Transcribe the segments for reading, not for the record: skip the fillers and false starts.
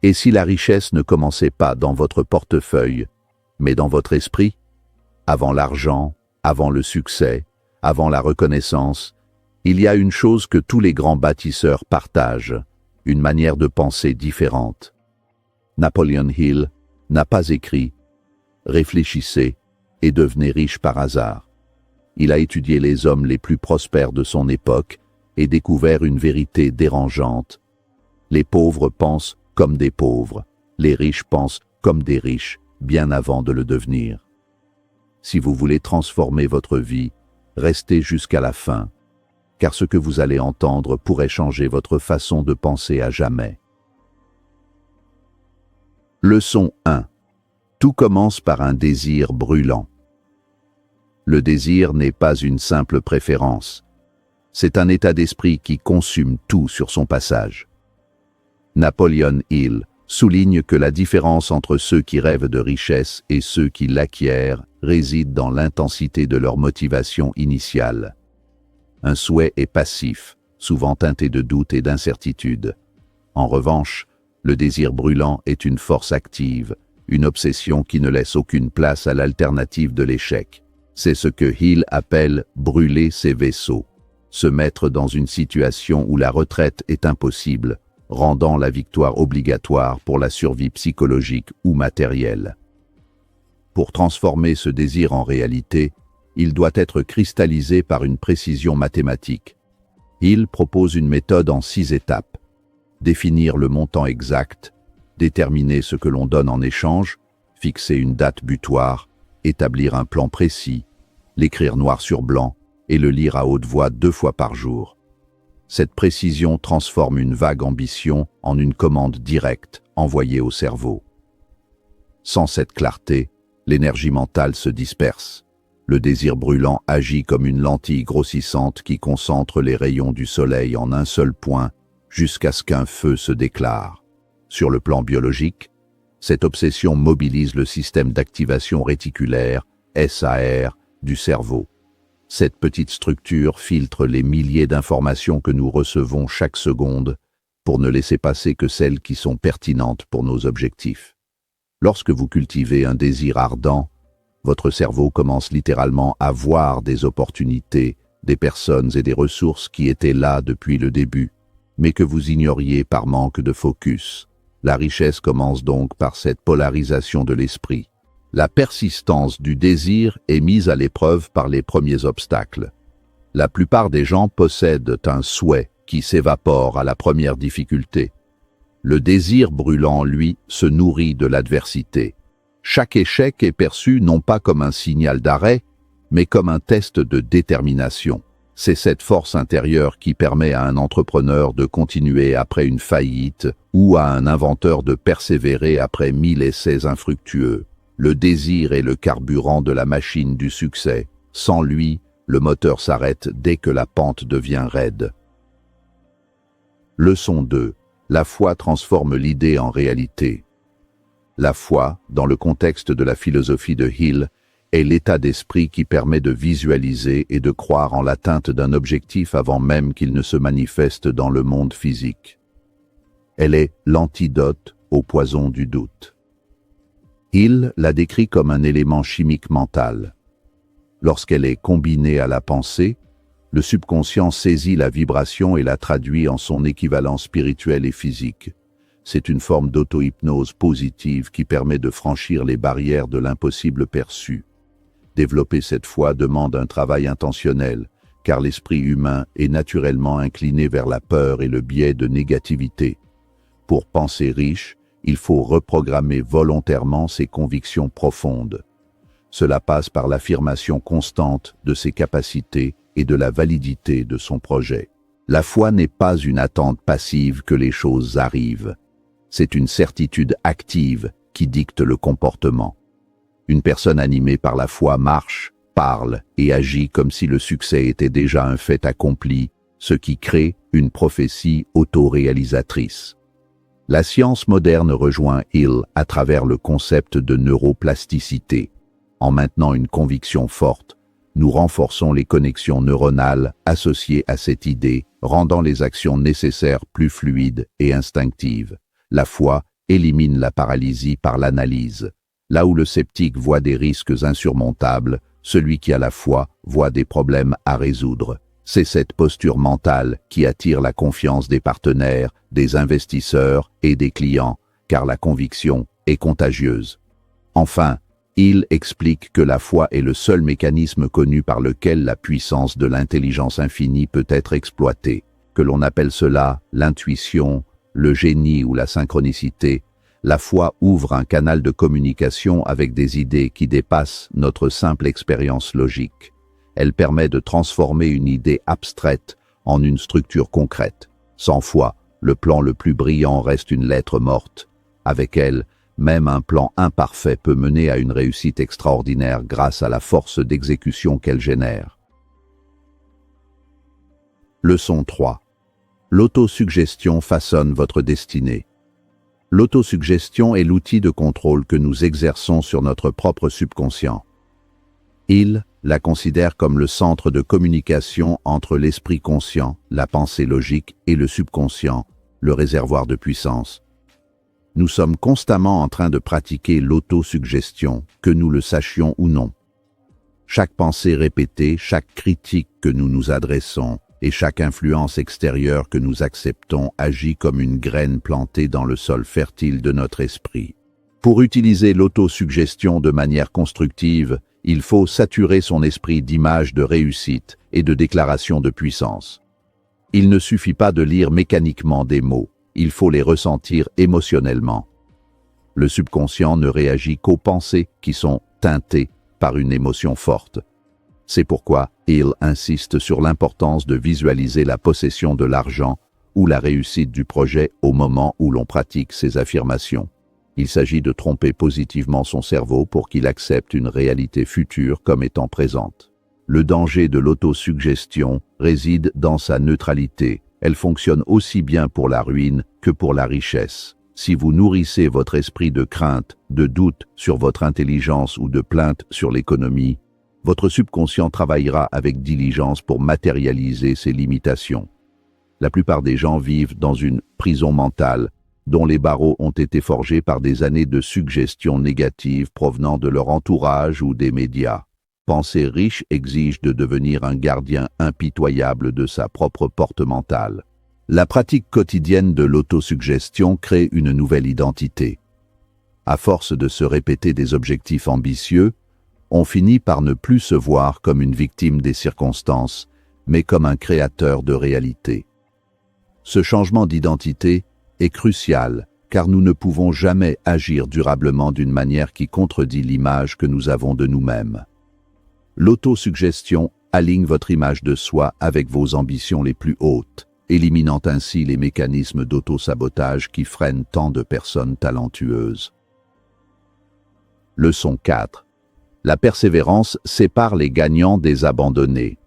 Et si la richesse ne commençait pas dans votre portefeuille, mais dans votre esprit, avant l'argent, avant le succès, avant la reconnaissance, il y a une chose que tous les grands bâtisseurs partagent, une manière de penser différente. Napoleon Hill n'a pas écrit « Réfléchissez et devenez riche par hasard ». Il a étudié les hommes les plus prospères de son époque et découvert une vérité dérangeante. Les pauvres pensent comme des pauvres, les riches pensent comme des riches, bien avant de le devenir. Si vous voulez transformer votre vie, restez jusqu'à la fin, car ce que vous allez entendre pourrait changer votre façon de penser à jamais. Leçon 1. Tout commence par un désir brûlant. Le désir n'est pas une simple préférence. C'est un état d'esprit qui consume tout sur son passage. Napoleon Hill souligne que la différence entre ceux qui rêvent de richesse et ceux qui l'acquièrent réside dans l'intensité de leur motivation initiale. Un souhait est passif, souvent teinté de doute et d'incertitude. En revanche, le désir brûlant est une force active, une obsession qui ne laisse aucune place à l'alternative de l'échec. C'est ce que Hill appelle « brûler ses vaisseaux », se mettre dans une situation où la retraite est impossible, rendant la victoire obligatoire pour la survie psychologique ou matérielle. Pour transformer ce désir en réalité, il doit être cristallisé par une précision mathématique. Hill propose une méthode en 6 étapes. Définir le montant exact, déterminer ce que l'on donne en échange, fixer une date butoir, établir un plan précis, l'écrire noir sur blanc et le lire à haute voix 2 fois par jour. Cette précision transforme une vague ambition en une commande directe envoyée au cerveau. Sans cette clarté, l'énergie mentale se disperse. Le désir brûlant agit comme une lentille grossissante qui concentre les rayons du soleil en un seul point jusqu'à ce qu'un feu se déclare. Sur le plan biologique, cette obsession mobilise le système d'activation réticulaire, SAR, du cerveau. Cette petite structure filtre les milliers d'informations que nous recevons chaque seconde pour ne laisser passer que celles qui sont pertinentes pour nos objectifs. Lorsque vous cultivez un désir ardent, votre cerveau commence littéralement à voir des opportunités, des personnes et des ressources qui étaient là depuis le début, mais que vous ignoriez par manque de focus. La richesse commence donc par cette polarisation de l'esprit. La persistance du désir est mise à l'épreuve par les premiers obstacles. La plupart des gens possèdent un souhait qui s'évapore à la première difficulté. Le désir brûlant, lui, se nourrit de l'adversité. Chaque échec est perçu non pas comme un signal d'arrêt, mais comme un test de détermination. C'est cette force intérieure qui permet à un entrepreneur de continuer après une faillite ou à un inventeur de persévérer après 1000 essais infructueux. Le désir est le carburant de la machine du succès. Sans lui, le moteur s'arrête dès que la pente devient raide. Leçon 2. La foi transforme l'idée en réalité. La foi, dans le contexte de la philosophie de Hill, est l'état d'esprit qui permet de visualiser et de croire en l'atteinte d'un objectif avant même qu'il ne se manifeste dans le monde physique. Elle est l'antidote au poison du doute. Hill la décrit comme un élément chimique mental. Lorsqu'elle est combinée à la pensée, le subconscient saisit la vibration et la traduit en son équivalent spirituel et physique. C'est une forme d'auto-hypnose positive qui permet de franchir les barrières de l'impossible perçu. Développer cette foi demande un travail intentionnel, car l'esprit humain est naturellement incliné vers la peur et le biais de négativité. Pour penser riche, il faut reprogrammer volontairement ses convictions profondes. Cela passe par l'affirmation constante de ses capacités et de la validité de son projet. La foi n'est pas une attente passive que les choses arrivent. C'est une certitude active qui dicte le comportement. Une personne animée par la foi marche, parle et agit comme si le succès était déjà un fait accompli, ce qui crée une prophétie autoréalisatrice. La science moderne rejoint Hill à travers le concept de neuroplasticité. En maintenant une conviction forte, nous renforçons les connexions neuronales associées à cette idée, rendant les actions nécessaires plus fluides et instinctives. La foi élimine la paralysie par l'analyse. Là où le sceptique voit des risques insurmontables, celui qui a la foi voit des problèmes à résoudre. C'est cette posture mentale qui attire la confiance des partenaires, des investisseurs et des clients, car la conviction est contagieuse. Enfin, il explique que la foi est le seul mécanisme connu par lequel la puissance de l'intelligence infinie peut être exploitée, que l'on appelle cela l'intuition, le génie ou la synchronicité. La foi ouvre un canal de communication avec des idées qui dépassent notre simple expérience logique. Elle permet de transformer une idée abstraite en une structure concrète. Sans foi, le plan le plus brillant reste une lettre morte. Avec elle, même un plan imparfait peut mener à une réussite extraordinaire grâce à la force d'exécution qu'elle génère. Leçon 3. L'autosuggestion façonne votre destinée. L'autosuggestion est l'outil de contrôle que nous exerçons sur notre propre subconscient. Il la considère comme le centre de communication entre l'esprit conscient, la pensée logique, et le subconscient, le réservoir de puissance. Nous sommes constamment en train de pratiquer l'autosuggestion, que nous le sachions ou non. Chaque pensée répétée, chaque critique que nous nous adressons, et chaque influence extérieure que nous acceptons agit comme une graine plantée dans le sol fertile de notre esprit. Pour utiliser l'autosuggestion de manière constructive, il faut saturer son esprit d'images de réussite et de déclarations de puissance. Il ne suffit pas de lire mécaniquement des mots, il faut les ressentir émotionnellement. Le subconscient ne réagit qu'aux pensées qui sont teintées par une émotion forte. C'est pourquoi il insiste sur l'importance de visualiser la possession de l'argent ou la réussite du projet au moment où l'on pratique ces affirmations. Il s'agit de tromper positivement son cerveau pour qu'il accepte une réalité future comme étant présente. Le danger de l'autosuggestion réside dans sa neutralité. Elle fonctionne aussi bien pour la ruine que pour la richesse. Si vous nourrissez votre esprit de crainte, de doute sur votre intelligence ou de plainte sur l'économie, votre subconscient travaillera avec diligence pour matérialiser ses limitations. La plupart des gens vivent dans une prison mentale, dont les barreaux ont été forgés par des années de suggestions négatives provenant de leur entourage ou des médias. Penser riche exige de devenir un gardien impitoyable de sa propre porte mentale. La pratique quotidienne de l'autosuggestion crée une nouvelle identité. À force de se répéter des objectifs ambitieux, on finit par ne plus se voir comme une victime des circonstances, mais comme un créateur de réalité. Ce changement d'identité est crucial, car nous ne pouvons jamais agir durablement d'une manière qui contredit l'image que nous avons de nous-mêmes. L'autosuggestion aligne votre image de soi avec vos ambitions les plus hautes, éliminant ainsi les mécanismes d'autosabotage qui freinent tant de personnes talentueuses. Leçon 4. La persévérance sépare les gagnants des abandonnés.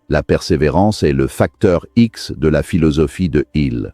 La persévérance est le facteur X de la philosophie de Hill.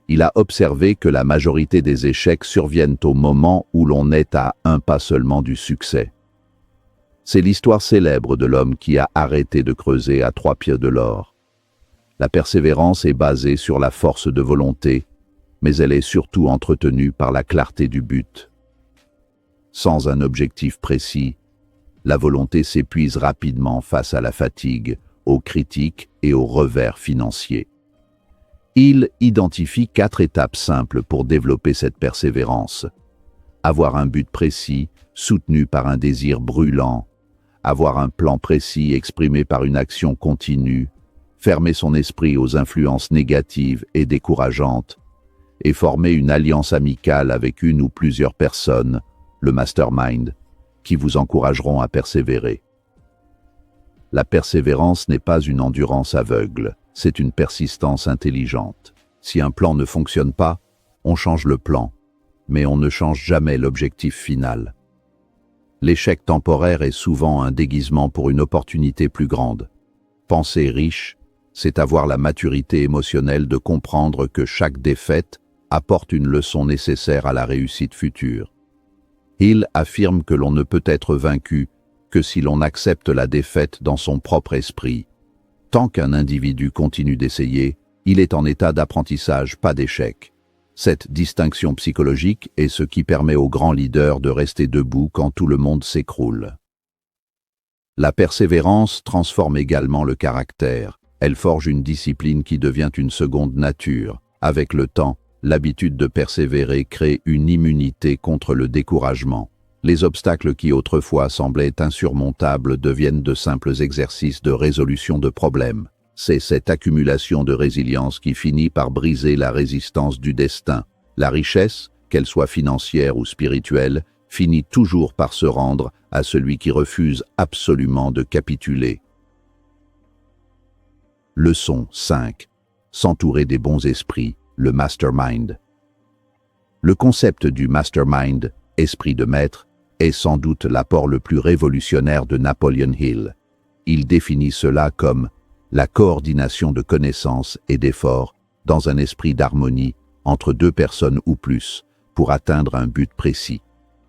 Il a observé que la majorité des échecs surviennent au moment où l'on est à un pas seulement du succès. C'est l'histoire célèbre de l'homme qui a arrêté de creuser à 3 pieds de l'or. La persévérance est basée sur la force de volonté, mais elle est surtout entretenue par la clarté du but. Sans un objectif précis, la volonté s'épuise rapidement face à la fatigue, aux critiques et aux revers financiers. Il identifie 4 étapes simples pour développer cette persévérance. Avoir un but précis, soutenu par un désir brûlant. Avoir un plan précis exprimé par une action continue. Fermer son esprit aux influences négatives et décourageantes. Et former une alliance amicale avec une ou plusieurs personnes, le mastermind, qui vous encourageront à persévérer. La persévérance n'est pas une endurance aveugle. C'est une persistance intelligente. Si un plan ne fonctionne pas, on change le plan, mais on ne change jamais l'objectif final. L'échec temporaire est souvent un déguisement pour une opportunité plus grande. Penser riche, c'est avoir la maturité émotionnelle de comprendre que chaque défaite apporte une leçon nécessaire à la réussite future. Hill affirme que l'on ne peut être vaincu que si l'on accepte la défaite dans son propre esprit. Tant qu'un individu continue d'essayer, il est en état d'apprentissage, pas d'échec. Cette distinction psychologique est ce qui permet aux grands leaders de rester debout quand tout le monde s'écroule. La persévérance transforme également le caractère. Elle forge une discipline qui devient une seconde nature. Avec le temps, l'habitude de persévérer crée une immunité contre le découragement. Les obstacles qui autrefois semblaient insurmontables deviennent de simples exercices de résolution de problèmes. C'est cette accumulation de résilience qui finit par briser la résistance du destin. La richesse, qu'elle soit financière ou spirituelle, finit toujours par se rendre à celui qui refuse absolument de capituler. Leçon 5. S'entourer des bons esprits, le mastermind. Le concept du mastermind, esprit de maître, est sans doute l'apport le plus révolutionnaire de Napoleon Hill. Il définit cela comme la coordination de connaissances et d'efforts dans un esprit d'harmonie entre deux personnes ou plus pour atteindre un but précis.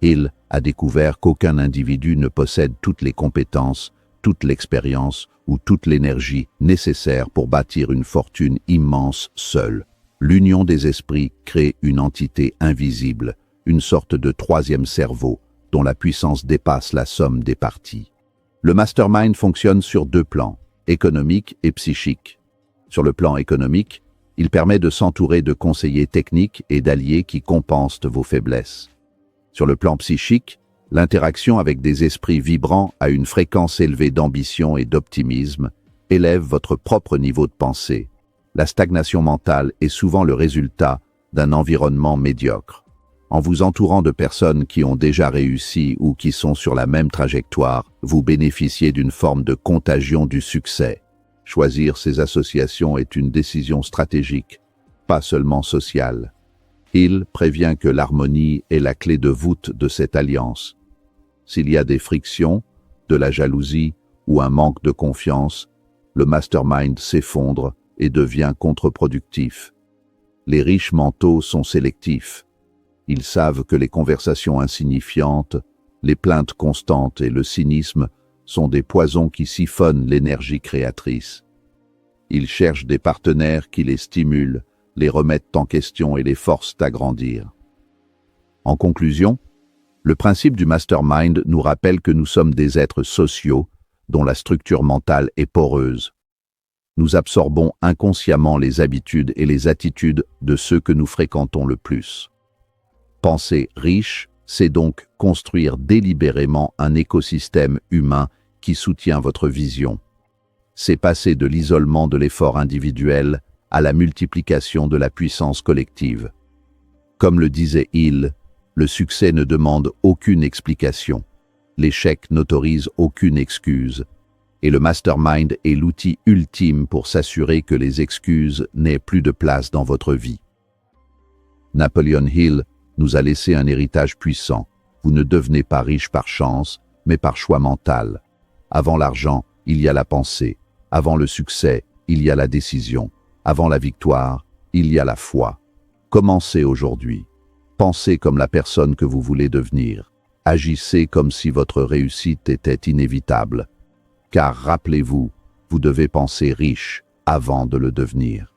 Hill a découvert qu'aucun individu ne possède toutes les compétences, toute l'expérience ou toute l'énergie nécessaires pour bâtir une fortune immense seul. L'union des esprits crée une entité invisible, une sorte de troisième cerveau dont la puissance dépasse la somme des parties. Le mastermind fonctionne sur deux plans, économique et psychique. Sur le plan économique, il permet de s'entourer de conseillers techniques et d'alliés qui compensent vos faiblesses. Sur le plan psychique, l'interaction avec des esprits vibrants à une fréquence élevée d'ambition et d'optimisme élève votre propre niveau de pensée. La stagnation mentale est souvent le résultat d'un environnement médiocre. En vous entourant de personnes qui ont déjà réussi ou qui sont sur la même trajectoire, vous bénéficiez d'une forme de contagion du succès. Choisir ces associations est une décision stratégique, pas seulement sociale. Hill prévient que l'harmonie est la clé de voûte de cette alliance. S'il y a des frictions, de la jalousie ou un manque de confiance, le mastermind s'effondre et devient contre-productif. Les riches mentaux sont sélectifs. Ils savent que les conversations insignifiantes, les plaintes constantes et le cynisme sont des poisons qui siphonnent l'énergie créatrice. Ils cherchent des partenaires qui les stimulent, les remettent en question et les forcent à grandir. En conclusion, le principe du mastermind nous rappelle que nous sommes des êtres sociaux dont la structure mentale est poreuse. Nous absorbons inconsciemment les habitudes et les attitudes de ceux que nous fréquentons le plus. Penser riche, c'est donc construire délibérément un écosystème humain qui soutient votre vision. C'est passer de l'isolement de l'effort individuel à la multiplication de la puissance collective. Comme le disait Hill, le succès ne demande aucune explication. L'échec n'autorise aucune excuse. Et le mastermind est l'outil ultime pour s'assurer que les excuses n'aient plus de place dans votre vie. Napoleon Hill nous a laissé un héritage puissant. Vous ne devenez pas riche par chance, mais par choix mental. Avant l'argent, il y a la pensée. Avant le succès, il y a la décision. Avant la victoire, il y a la foi. Commencez aujourd'hui. Pensez comme la personne que vous voulez devenir. Agissez comme si votre réussite était inévitable. Car rappelez-vous, vous devez penser riche avant de le devenir.